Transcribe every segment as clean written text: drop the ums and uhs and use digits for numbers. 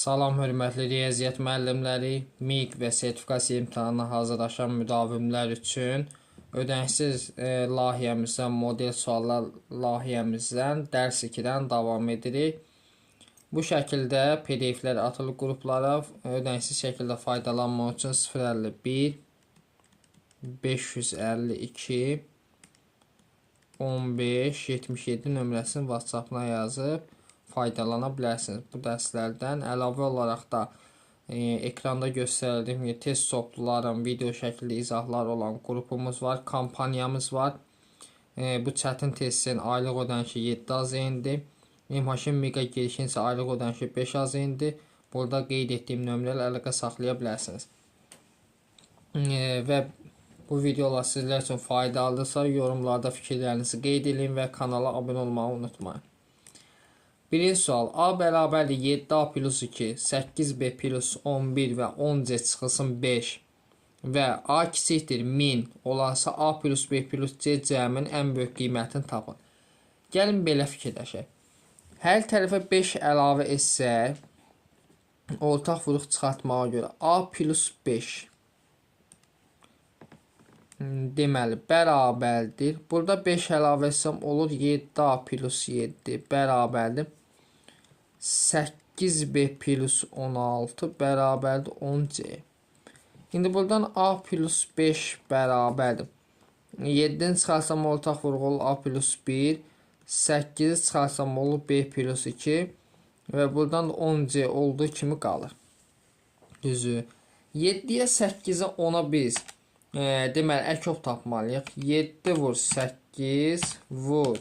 Salam hörmətli riyaziyyat müəllimləri, MİQ və sertifikasiya imtahanına hazırlaşan müdavimlər üçün ödənişsiz layihəmizdən, model suallar layihəmizdən dərs 2-dən davam edirik. Bu şəkildə PDF-lər atılıb qruplara ödənişsiz şəkildə faydalanmaq üçün 051 552 15 77 nömrəsini WhatsApp-na yazıb faydalana bilərsiniz. Bu dərslərdən əlavə olaraq da ekranda göstərdiyim test topluların video şəkilli izahlar olan qrupumuz var, kampanyamız var. Bu çətin testin aylıq ödənişi 7 AZN-dir. İmtahan MİQə girişin isə aylıq ödənişi 5 AZN-dir. Burada qeyd etdiyim nömrələ əlaqə saxlaya bilərsiniz. Və bu videolar sizlər üçün faydalıdırsa, yorumlarda fikirlərinizi qeyd edin və kanala abunə olmağı unutmayın. Birinci sual. A bərabərdir 7A plus 2, 8B plus 11 və 10C çıxılsın 5 və A kiçikdir 1000 olarsa A plus B plus C cəmin ən böyük qiymətini tapın. Gəlin belə fikirləşək. Hər tərəfə 5 əlavə etsək, ortaq vuruq çıxartmağa görə A plus 5 deməli bərabərdir. Burada 5 əlavə etsəm olur 7A plus 7 bərabərdir 8B plus 16 bərabərdir 10C. İndi buradan A plus 5 bərabərdir. 7-ni çıxarsam ortaq vuruq olur A plus 1. 8-i çıxarsam olur B plus 2. Və buradan 10C olduğu kimi qalır. Düzü. 7-yə 8-ə 10-a biz deməli əkov tapmalıyıq. 7 vur 8 vur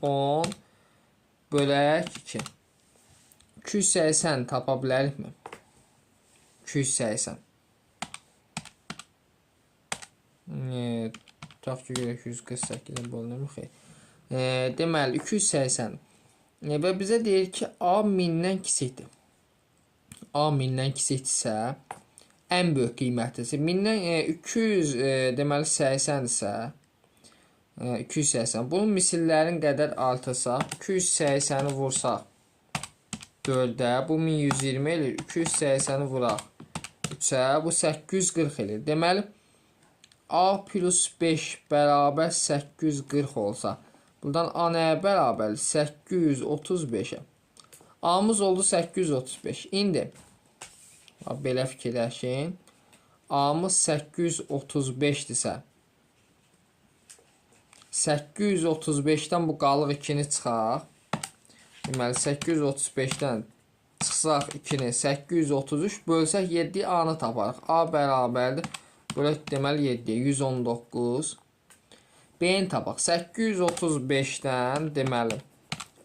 10 bölək 2. 280 tapa bilərikmi? 280. Tutaq ki, 148-ə bölünür. Deməli 280. Və bizə deyir ki, A 1000-dən kiçikdir. A 1000-dən kiçikdirsə, ən böyük qiymətlisi 1000-dən 200 deməli 80 isə 280. Bunun misillərin qədər artırsa 280-i vursaq 4-ə, bu 1120 edir. 280-i vuraq 3-ə, bu 840 edir. Deməli A plus 5 bərabər 840 olsa, buradan A nəyə bərabər? 835-ə. A-mız oldu 835. İndi belə fikirləşin. A-mız 835-dirsə, 835-dən bu qalıq 2-ni çıxaq. Deməli 835-dən çıxsaq 2-ni 833 bölsək 7-yi A-nı taparıq. A bərabərdir. Bölək deməli 7-yə 119. B-ni tapaq. 835-dən deməli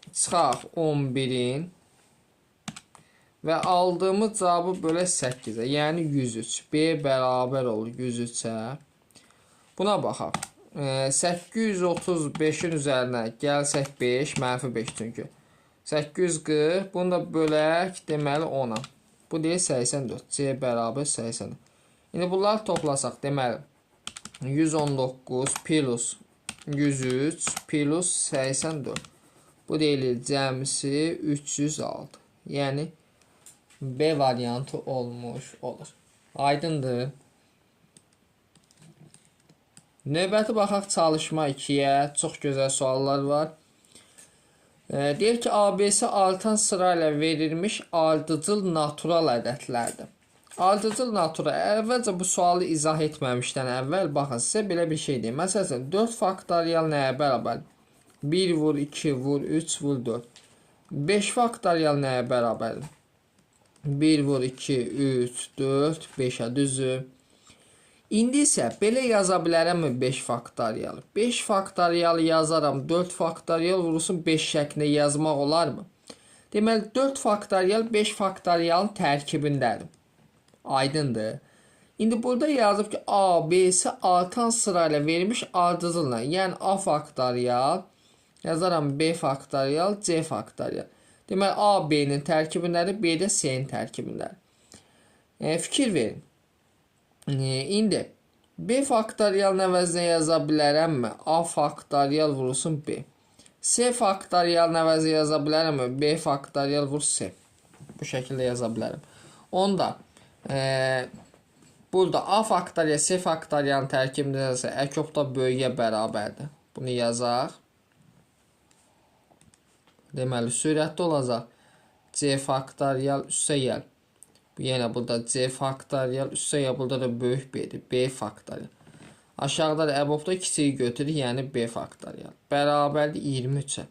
çıxaq 11-in və aldığımız cavabı bölək 8-ə, yəni 103. B bərabər olur 103-ə. Buna baxaq. 835-in üzərinə gəlsək 5, mənfi 5 çünki. 840, bunu da bölək deməli 10-a. Bu deyil 84. C bərabər 84. İndi bunları toplasaq deməli 119 plus 103 plus 84. Bu deyilir cəmisi 306. Yəni B variantı olmuş olur. Aydındır. Növbəti baxaq çalışma 2-yə. Çox gözəl suallar var. Deyir ki, ABC artan sırayla verilmiş ardıcıl natural ədədlərdir. Ardıcıl natural, əvvəlcə bu sualı izah etməmişdən əvvəl baxın, sizə belə bir şey deyim. Məsələn, 4 faktorial nəyə bərabər? 1 vur, 2 vur, 3 vur, 4. 5 faktorial nəyə bərabərdir? 1 vur, 2, 3, 4, 5-ə düzü. İndi isə belə yaza bilərəmmi 5 faktoriyalı? 5 faktoriyalı yazaram, 4 faktoriyal vurulsun 5 şəklində yazmaq olarmı? Deməli, 4 faktoriyal 5 faktoriyalın tərkibindədir. Aydındır. İndi burada yazıb ki, A, B-si artan sırayla verilmiş ardıcılla. Yəni, A faktoriyal, yazaram B faktoriyal, C faktoriyal. Deməli, A, B-nin tərkibindədir, B də C-nin tərkibindədir. Fikir verin. İndi B faktorial əvəzinə yaza bilərəmmi? A faktorial vurulsun B. C faktorial əvəzinə yaza bilərəmmi? B faktorial vur C. Bu bu şəkildə yaza bilərəm. Onda burada A faktorial C faktorialın tərkibində isə əkobda böyüyə bərabərdir. Bunu yazaq. Deməli, sürətli olacaq. C faktorial üstə gəl. Yenə burada C faktorial üstə gəl. Burada da böyük B'dir. B faktorial. Aşağıda da əbobda kiçiyi götürür, yəni B faktorial. Bərabərdir 23-ə.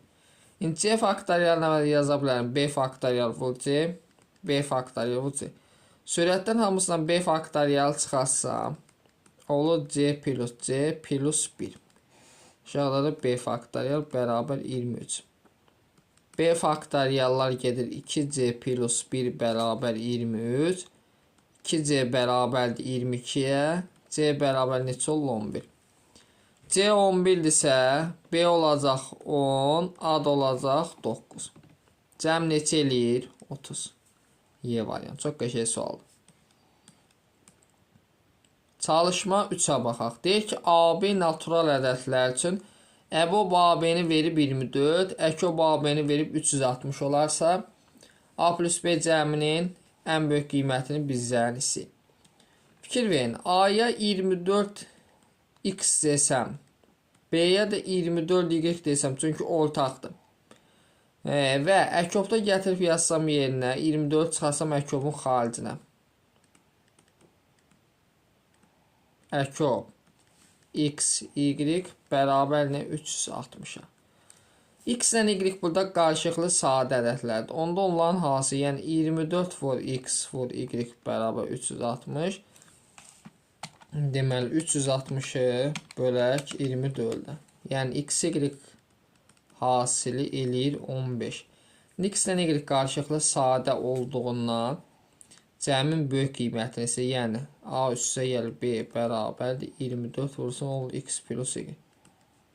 İndi C faktorial nə yaza bilərəm? B faktorial vur C, B faktorial vur C. Sürətdən hamısından B faktorial çıxarsam, olur C plus 1. Aşağıda da B faktorial bərabər 23. B faktoriallar gedir 2C plus 1 bərabər 23. 2C bərabərdir 22-yə. C bərabər neçə olur? 11. C 11-dirsə, B olacaq 10, A da olacaq 9. Cəm neçə eləyir? 30. Y variant. Çox qəşəng sualdır. Çalışma 3-ə baxaq. Deyir ki, AB natural ədədlər üçün əbob AB-ni verib 24, əkob AB-ni verib 360 olarsa, A plus B cəminin ən böyük qiymətini bizdən istəyir. Fikir verin, A-ya 24x desəm, B-yə də 24y desəm, çünki ortaqdır. Və əkobda gətirib yazsam yerinə, 24 çıxarsam əkobun xaricinə. Əkob x, y bərabər nə? 360-a. X ilə y burada qarşılıqlı sadə ədədlərdir. Onda onların hansı? Yəni 24 vur x vur y bərabər 360. Deməli 360-ı bölək 24-də. Yəni x, y hasili eləyir 15. X ilə y qarşılıqlı sadə olduğundan cəmin böyük qiymətini isə, yəni A üstə gəlir B bərabərdir 24 vursun olur x plus y.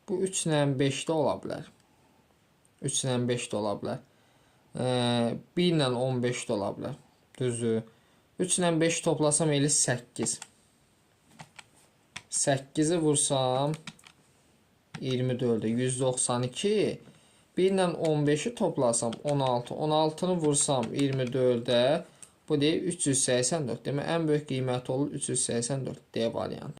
Bu 3 ilə 5 də ola bilər. 3 ilə 5 də ola bilər. 1 ilə 15 də ola bilər. Düzdür. 3 ilə 5 toplasam elə 8. 8-i vursam 24-də 192. 1 ilə 15-i toplasam 16. 16-nı vursam 24-də bu deyir 384. Demək ən böyük qiyməti olur 384 D variantı.